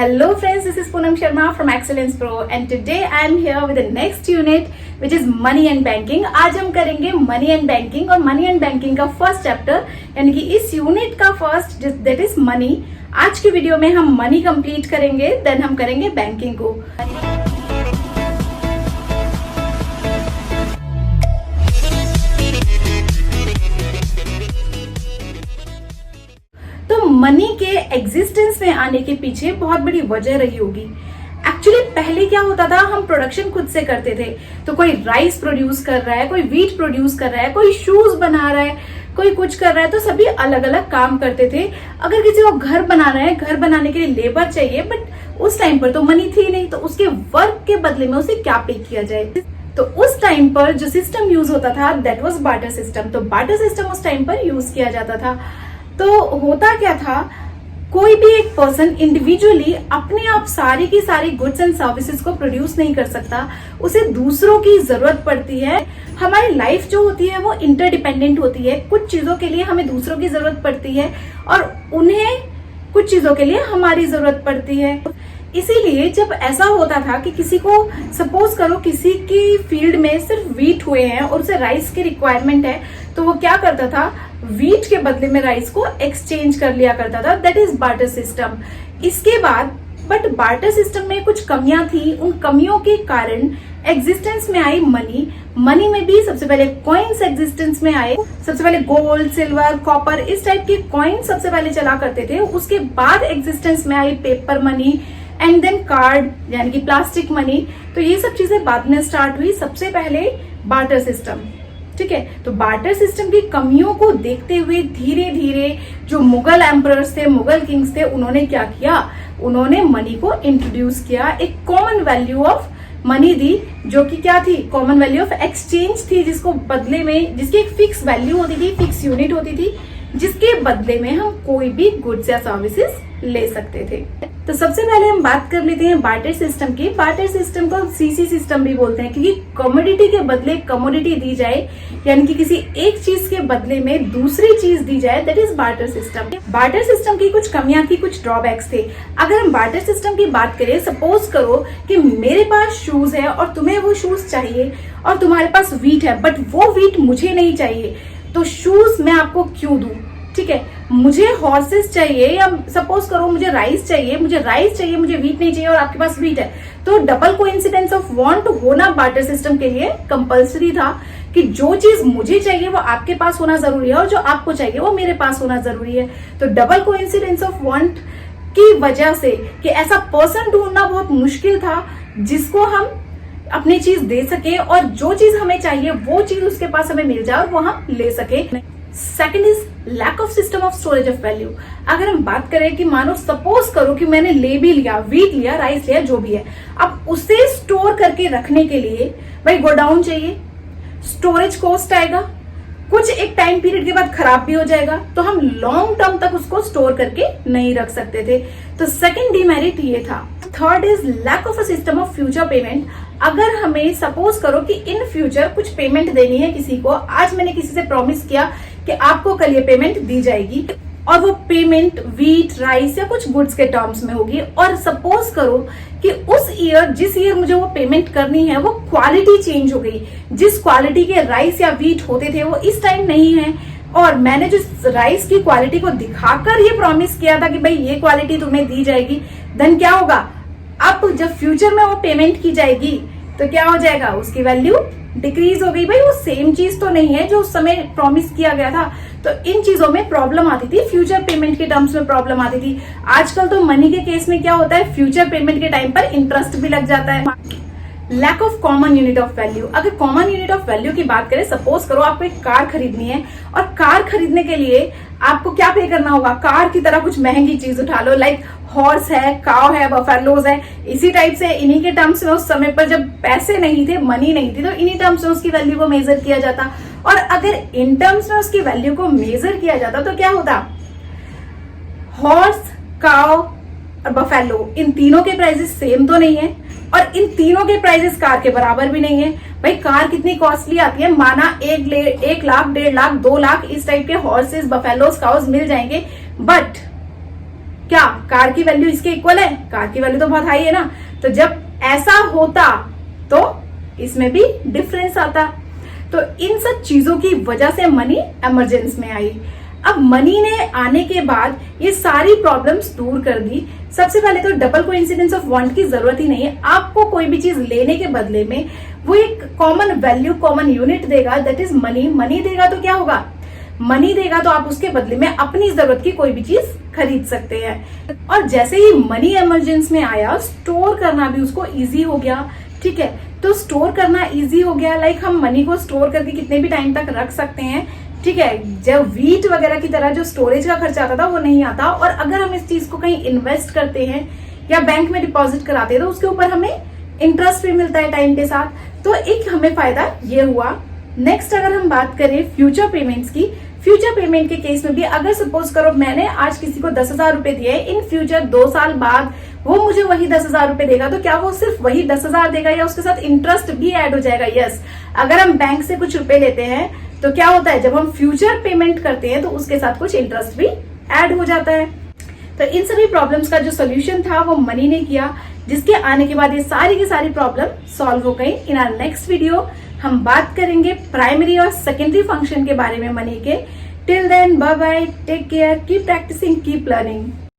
Hello friends, this is Poonam Sharma from Excellence Pro and today I am here with the next unit which is Money and Banking. आज हम करेंगे Money and Banking और Money and Banking का first chapter यानी कि इस unit का first that is money. आज की वीडियो में हम मनी कंप्लीट करेंगे, देन हम करेंगे बैंकिंग को. तो मनी के एग्जिस्टेंस में आने के पीछे बहुत बड़ी वजह रही होगी. एक्चुअली पहले क्या होता था, हम प्रोडक्शन खुद से करते थे. तो कोई राइस प्रोड्यूस कर रहा है, कोई व्हीट प्रोड्यूस कर रहा है, कोई शूज बना रहा है, कोई कुछ कर रहा है, तो सभी अलग अलग काम करते थे. अगर किसी को घर बनाना है, घर बनाने के लिए लेबर चाहिए, बट उस टाइम पर तो मनी थी नहीं, तो उसके वर्क के बदले में उसे क्या पे किया जाए. तो उस टाइम पर जो सिस्टम यूज होता था दैट वाज बार्टर सिस्टम. तो बार्टर सिस्टम उस टाइम पर यूज किया जाता था. तो होता क्या था, कोई भी एक पर्सन इंडिविजुअली अपने आप सारी की सारी गुड्स एंड सर्विसेज को प्रोड्यूस नहीं कर सकता. उसे दूसरों की जरूरत पड़ती है. हमारी लाइफ जो होती है वो इंटरडिपेंडेंट होती है. कुछ चीजों के लिए हमें दूसरों की जरूरत पड़ती है और उन्हें कुछ चीजों के लिए हमारी जरूरत पड़ती है. इसीलिए जब ऐसा होता था कि किसी को सपोज करो किसी की फील्ड में सिर्फ व्हीट हुए हैं और उसे राइस की रिक्वायरमेंट है, तो वो क्या करता था, व्हीट के बदले में राइस को एक्सचेंज कर लिया करता था. That is barter system. इसके बाद बट बार्टर सिस्टम में कुछ कमियां थी. उन कमियों के कारण एग्जिस्टेंस में आई मनी. मनी में भी सबसे पहले कॉइन्स एग्जिस्टेंस में आए. सबसे पहले गोल्ड, सिल्वर, कॉपर इस टाइप के कॉइन सबसे पहले चला करते थे. उसके बाद एग्जिस्टेंस में आई paper money and then card यानी कि प्लास्टिक मनी. तो ये सब चीजें बाद में स्टार्ट हुई. सबसे पहले बार्टर सिस्टम, ठीक है. तो बार्टर सिस्टम की कमियों को देखते हुए धीरे धीरे जो मुगल एम्परर्स थे, मुगल किंग्स थे, उन्होंने क्या किया, उन्होंने मनी को इंट्रोड्यूस किया. एक कॉमन वैल्यू ऑफ मनी दी, जो कि क्या थी, कॉमन वैल्यू ऑफ एक्सचेंज थी, जिसको बदले में, जिसकी एक फिक्स वैल्यू होती थी, फिक्स यूनिट होती थी, जिसके बदले में हम कोई भी गुड्स या सर्विसेज ले सकते थे. तो सबसे पहले हम बात कर लेते हैं बार्टर सिस्टम की. बार्टर सिस्टम को सीसी सिस्टम भी बोलते हैं, क्योंकि कमोडिटी के बदले कमोडिटी दी जाए, यानी कि किसी एक चीज के बदले में दूसरी चीज दी जाए, that is barter system. Barter system की कुछ कमियां थी, कुछ ड्रॉबैक्स थे. अगर हम बार्टर सिस्टम की बात करें, सपोज करो कि मेरे पास शूज है और तुम्हें वो शूज चाहिए और तुम्हारे पास व्हीट है, बट वो व्हीट मुझे नहीं चाहिए, तो शूज मैं आपको क्यों दूं, ठीक है. मुझे हॉर्सेस चाहिए या सपोज करो मुझे राइस चाहिए, मुझे व्हीट नहीं चाहिए और आपके पास व्हीट है, तो डबल कोइंसिडेंस ऑफ वांट होना बार्टर सिस्टम के लिए कंपलसरी था कि जो चीज मुझे चाहिए वो आपके पास होना जरूरी है और जो आपको चाहिए वो मेरे पास होना जरूरी है. तो डबल कोइंसिडेंस ऑफ वांट की वजह से कि ऐसा पर्सन ढूंढना बहुत मुश्किल था जिसको हम अपनी चीज दे सके और जो चीज हमें चाहिए वो चीज उसके पास हमें मिल जाए और वो हम ले सके. Second is lack of system of storage of value. अगर हम बात करें कि मानो सपोज करो कि मैंने ले भी लिया, व्हीट लिया, राइस लिया, जो भी है, अब उसे स्टोर करके रखने के लिए भाई गोडाउन चाहिए, स्टोरेज कॉस्ट आएगा, कुछ एक टाइम पीरियड के बाद खराब भी हो जाएगा, तो हम लॉन्ग टर्म तक उसको स्टोर करके नहीं रख सकते थे. तो सेकेंड डिमेरिट ये था. Third is lack of a system of future payment. अगर हमें सपोज करो कि इन फ्यूचर कुछ पेमेंट देनी है किसी को, आज मैंने किसी से प्रॉमिस किया कि आपको कल ये पेमेंट दी जाएगी और वो पेमेंट व्हीट, राइस या कुछ गुड्स के टर्म्स में होगी, और सपोज करो कि उस ईयर, जिस ईयर मुझे वो पेमेंट करनी है, वो क्वालिटी चेंज हो गई. जिस क्वालिटी के राइस या व्हीट होते थे वो इस टाइम नहीं है, और मैंने जिस राइस की क्वालिटी को दिखाकर ये प्रॉमिस किया था कि भाई ये क्वालिटी तुम्हें दी जाएगी, देन क्या होगा, अब जब फ्यूचर में वो पेमेंट की जाएगी तो क्या हो जाएगा, उसकी वैल्यू डिक्रीज हो गई. भाई वो सेम चीज तो नहीं है जो उस समय प्रॉमिस किया गया था. तो इन चीजों में प्रॉब्लम आती थी, फ्यूचर पेमेंट के टर्म्स में प्रॉब्लम आती थी. आजकल तो मनी के केस में क्या होता है, फ्यूचर पेमेंट के टाइम पर इंटरेस्ट भी लग जाता है. Lack of common unit of value. अगर कॉमन यूनिट ऑफ वैल्यू की बात करें, सपोज करो आपको एक कार खरीदनी है और कार खरीदने के लिए आपको क्या पे करना होगा, कार की तरह कुछ महंगी चीज उठा लो, लाइक हॉर्स है, काव है, बफेलोज है. इसी टाइप से इन्हीं के टर्म्स में उस समय पर जब पैसे नहीं थे, मनी नहीं थी, तो इन्हीं टर्म्स में उसकी वैल्यू को मेजर किया जाता. और अगर इन टर्म्स में उसकी वैल्यू को मेजर किया जाता तो क्या होता, हॉर्स, काव और बफेलो, इन तीनों के प्राइसेस सेम तो नहीं है और इन तीनों के प्राइसेस कार के बराबर भी नहीं है. भाई कार कितनी कॉस्टली आती है, माना 1 लाख, 1.5 लाख, 2 लाख इस टाइप के हॉर्सेस, बफेलोज, काउज मिल जाएंगे, बट क्या कार की वैल्यू इसके इक्वल है? कार की वैल्यू तो बहुत हाई है ना। तो जब ऐसा होता तो इसमें भी डिफरेंस आता। तो इन सब चीजों की वजह से मनी इमरजेंस में आई। अब मनी ने आने के बाद ये सारी प्रॉब्लम्स दूर कर दी। सबसे पहले तो डबल कोइंसिडेंस ऑफ वांट की जरूरत ही नहीं है। आपको कोई भी चीज लेने के बदले में वो एक कॉमन वैल्यू, कॉमन यूनिट देगा, दैट इज मनी। मनी देगा तो क्या होगा? मनी देगा तो आप उसके बदले में अपनी जरूरत की कोई भी चीज खरीद सकते हैं। और जैसे ही मनी इमरजेंस में आया, स्टोर करना भी उसको इजी हो गया। ठीक है, तो स्टोर करना इजी हो गया, लाइक हम मनी को स्टोर करके कितने भी टाइम तक रख सकते हैं। ठीक है, जब वीट वगैरह की तरह जो स्टोरेज का खर्चा आता था वो नहीं आता। और अगर हम इस चीज को कहीं इन्वेस्ट करते हैं या बैंक में डिपॉजिट कराते हैं तो उसके ऊपर हमें इंटरेस्ट भी मिलता है टाइम के साथ। तो एक हमें फायदा ये हुआ। नेक्स्ट अगर हम बात करें फ्यूचर पेमेंट्स की, फ्यूचर पेमेंट के केस में भी अगर सपोज करो मैंने आज किसी को 10,000 रुपए दिए, इन फ्यूचर 2 साल बाद वो मुझे वही 10,000 रुपए देगा, तो क्या वो सिर्फ वही 10,000 देगा या उसके साथ इंटरेस्ट भी ऐड हो जाएगा? यस। अगर हम बैंक से कुछ रुपए लेते हैं तो क्या होता है, जब हम फ्यूचर पेमेंट करते हैं तो उसके साथ कुछ इंटरेस्ट भी ऐड हो जाता है। तो इन सभी प्रॉब्लम्स का जो सोल्यूशन था वो मनी ने किया, जिसके आने के बाद ये सारी की सारी प्रॉब्लम सॉल्व हो गई। इन आवर नेक्स्ट वीडियो हम बात करेंगे प्राइमरी और सेकेंडरी फंक्शन के बारे में मनी के। Till then bye bye, take care, keep practising, keep learning.